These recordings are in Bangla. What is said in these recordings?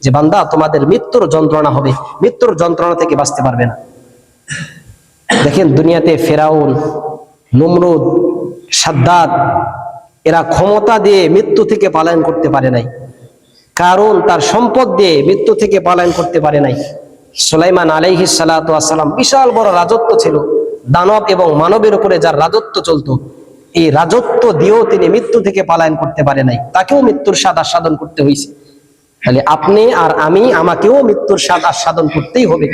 যে বান্দা তোমাদের মৃত্যুর যন্ত্রণা হবে, মৃত্যুর যন্ত্রণা থেকে বাঁচতে পারবে না। দেখেন দুনিয়াতে ফেরাউন, নমরুদ, সাদ্দাত এরা ক্ষমতা দিয়ে মৃত্যু থেকে পলায়ন করতে পারে নাই। কারণ তার সম্পদ দিয়ে মৃত্যু থেকে পলায়ন করতে পারে নাই। সুলাইমান আলাইহিস সালাতু ওয়াস সালাম বিশাল বড় রাজত্ব ছিল, দানব এবং মানবের উপরে যার রাজত্ব চলতো, এই রাজত্ব দিয়েও তিনি মৃত্যু থেকে পলায়ন করতে পারে নাই, তাকেও মৃত্যুর স্বাদ আস্বাদন করতে হয়েছে। তাহলে আপনি আর আমি, আমাকেও মৃত্যুর স্বাদ আস্বাদন করতেই হবে।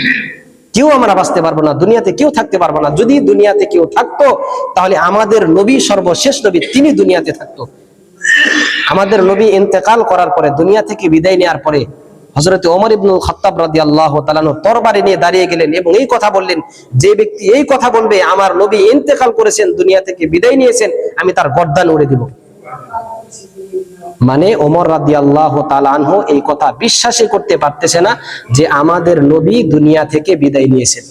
কেউ আমরা বাঁচতে পারবো না, দুনিয়াতে কেউ থাকতে পারবো না। যদি দুনিয়াতে কেউ থাকতো তাহলে আমাদের নবী, সর্বশেষ নবী, তিনি দুনিয়াতে থাকতো। আমাদের নবী ইন্তেকাল করার পরে, দুনিয়া থেকে বিদায় নেওয়ার পরে হযরত ওমর ইবনুল খাত্তাব রাদিয়াল্লাহু তাআলা তরবারি নিয়ে দাঁড়িয়ে গেলেন এবং এই কথা বললেন, যে ব্যক্তি এই কথা বলবে আমার নবী ইন্তেকাল করেছেন, দুনিয়া থেকে বিদায় নিয়েছেন, আমি তার গর্দান উড়ে দিব। মানে ওমর রাদিয়াল্লাহু তাআলা আনহু এই কথা বিশ্বাসই করতে পারতেছে না যে আমাদের নবী দুনিয়া থেকে বিদায় নিয়েছেন।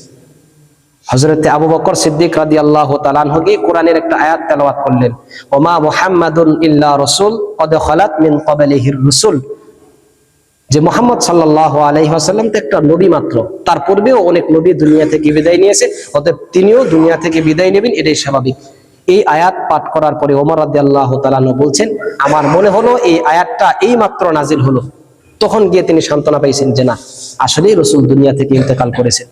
হযরত আবু বকর সিদ্দিক রাদিয়াল্লাহু তাআলা আনহুকে কোরআনের একটা আয়াত তেলাওয়াত করলেন, ওমা মুহাম্মাদুন ইল্লা রাসূল কদ খালাত মিন ক্বাবলিহির রাসূল, যে মুহাম্মদ সাল্লাল্লাহু আলাইহি ওয়াসাল্লাম তো একটা নবী মাত্র, তার পূর্বেও অনেক নবী দুনিয়া থেকে বিদায় নিয়েছে, অতএব তিনিও দুনিয়া থেকে বিদায় নেবেন, এটাই স্বাভাবিক। এই আয়াত পাঠ করার পরে ওমর রাদিয়াল্লাহু তাআলা আনহু বলছেন, আমার মনে হলো এই আয়াতটা এই মাত্র নাজিল হলো। তখন গিয়ে তিনি সান্ত্বনা পাইছেন যে না, আসলেই রাসূল দুনিয়া থেকে ইন্তেকাল করেছেন।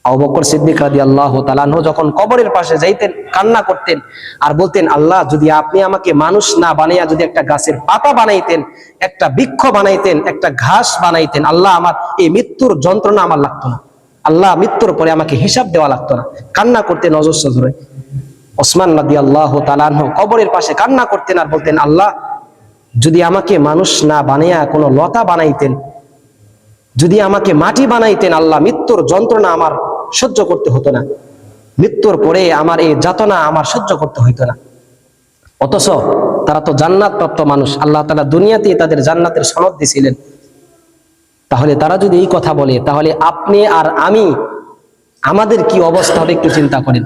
আবু বকর সিদ্দিক রাদিয়াল্লাহু তাআলা আনহু যখন কবরের পাশে যাইতেন, কান্না করতেন আর বলতেন, আল্লাহ যদি আপনি আমাকে মানুষ না বানাইয়া যদি একটা গাছের পাতা বানাইতেন, একটা বৃক্ষ বানাইতেন, একটা ঘাস বানাইতেন, আল্লাহ আমার এই মৃত্যুর যন্ত্রণা আমার লাগতো না, আল্লাহ মৃত্যুর পরে আমাকে হিসাব দেওয়া লাগতো না। কান্না করতেন অজস্র ধরে। ওসমান রাদিয়াল্লাহু তাআলা আনহু কবরের পাশে কান্না করতেন আর বলতেন, আল্লাহ যদি আমাকে মানুষ না বানাইয়া কোনো লতা বানাইতেন, যদি আমাকে মাটি বানাইতেন, আল্লাহ মৃত্যুর যন্ত্রণা আমার সহ্য করতে হতো না, মৃত্যুর পরে আমার এই যাতনা আমার সহ্য করতে হইতো না। অথচ তারা তো জান্নাত প্রাপ্ত মানুষ, আল্লাহ তাআলা দুনিয়াতেই তাদের জান্নাতের সনদ দিয়েছিলেন। তাহলে তারা যদি এই কথা বলে, তাহলে আপনি আর আমি, আমাদের কি অবস্থা হবে একটু চিন্তা করেন।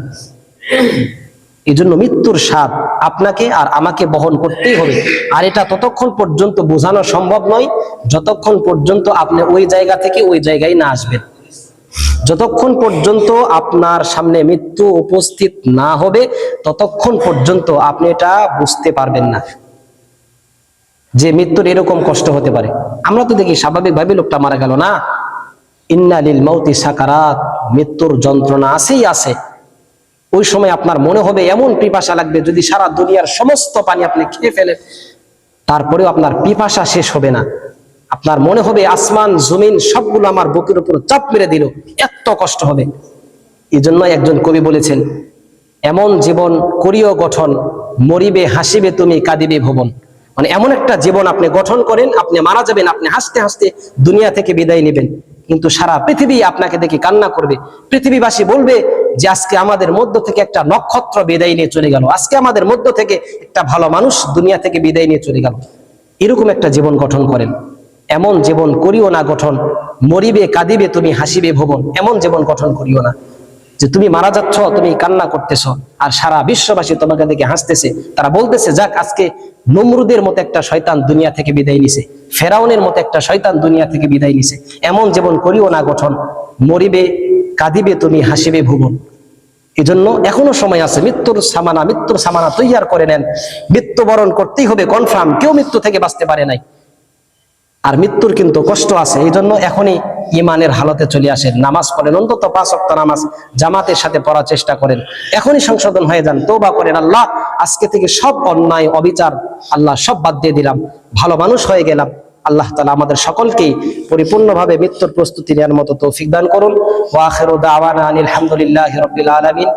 এই জন্য মৃত্যুর স্বাদ আপনাকে আর আমাকে বহন করতেই হবে। আর এটা ততক্ষণ পর্যন্ত বোঝানো সম্ভব নয় যতক্ষণ পর্যন্ত আপনি ওই জায়গা থেকে ওই জায়গায় না আসবেন। যতক্ষণ পর্যন্ত আপনার সামনে মৃত্যু উপস্থিত না হবে ততক্ষণ পর্যন্ত আপনি এটা বুঝতে পারবেন না যে মৃত্যুর এরকম কষ্ট হতে পারে। আমরা তো দেখি স্বাভাবিকভাবে লোকটা মারা গেল না, ইন্না লিল মাউতি সাকারাত, মৃত্যুর যন্ত্রণা আছেই আছে। ওই সময় আপনার মনে হবে এমন পিপাসা লাগবে, যদি সারা দুনিয়ার সমস্ত পানি আপনি খেয়ে ফেলেন তারপরেও আপনার পিপাসা শেষ হবে না। আপনার মনে হবে আসমান জমিন সবগুলো আমার বুকের উপর চাপ মেরে দিল, এত কষ্ট হবে। এই জন্য একজন কবি বলেছেন, এমন জীবন করিও গঠন, মরিবে হাসিবে তুমি কাঁদিবে ভুবন। মানে এমন একটা জীবন আপনি গঠন করেন, আপনি মারা যাবেন, আপনি হাসতে হাসতে দুনিয়া থেকে বিদায় নেবেন, কিন্তু সারা পৃথিবী আপনাকে দেখে কান্না করবে। পৃথিবীবাসী বলবে যে আজকে আমাদের মধ্য থেকে একটা নক্ষত্র বিদায় নিয়ে চলে গেল, আজকে আমাদের মধ্য থেকে একটা ভালো মানুষ দুনিয়া থেকে বিদায় নিয়ে চলে গেল। এরকম একটা জীবন গঠন করেন। এমন জীবন করিও না গঠন, মরিবে কাঁদিবে তুমি হাসিবে ভুবন। এমন জীবন গঠন করিও না যে তুমি মারা যাচ্ছ, তুমি কান্না করতেছ আর সারা বিশ্ববাসী তোমাকে দেখে হাসতেছে, তারা বলতেছে যাক আজকে নমরুদের মতো একটা শয়তান দুনিয়া থেকে বিদায় নিছে, ফেরাউনের মতো একটা শয়তান দুনিয়া থেকে বিদায় নিছে। এমন জীবন করিও না গঠন, মরিবে কাঁদিবে তুমি হাসিবে ভুবন। এই জন্য এখনো সময় আছে, মৃত্যুর সামানা তৈয়ার করে নেন। মৃত্যুবরণ করতেই হবে কনফার্ম, কেউ মৃত্যু থেকে বাঁচতে পারে নাই। আর মৃত্যুর কিন্তু কষ্ট আছে, এই জন্য এখনই ইমানের হালতে চলে আসেন, নামাজ পড়েন, অন্তত 5 ওয়াক্ত নামাজ জামাতের সাথে পড়ার চেষ্টা করেন, এখনই সংশোধন হয়ে যান, তওবা করেন, আল্লাহ আজকে থেকে সব অন্যায় অবিচার আল্লাহ সব বাদ দিয়ে দিলাম, ভালো মানুষ হয়ে গেলাম। আল্লাহ তাআলা আমাদের সকলকেই পরিপূর্ণভাবে মৃত্যুর প্রস্তুতি নেওয়ার মতো তৌফিক দান করুন। ওয়া আখিরু দাওয়ানা আলহামদুলিল্লাহি রাব্বিল আলামিন।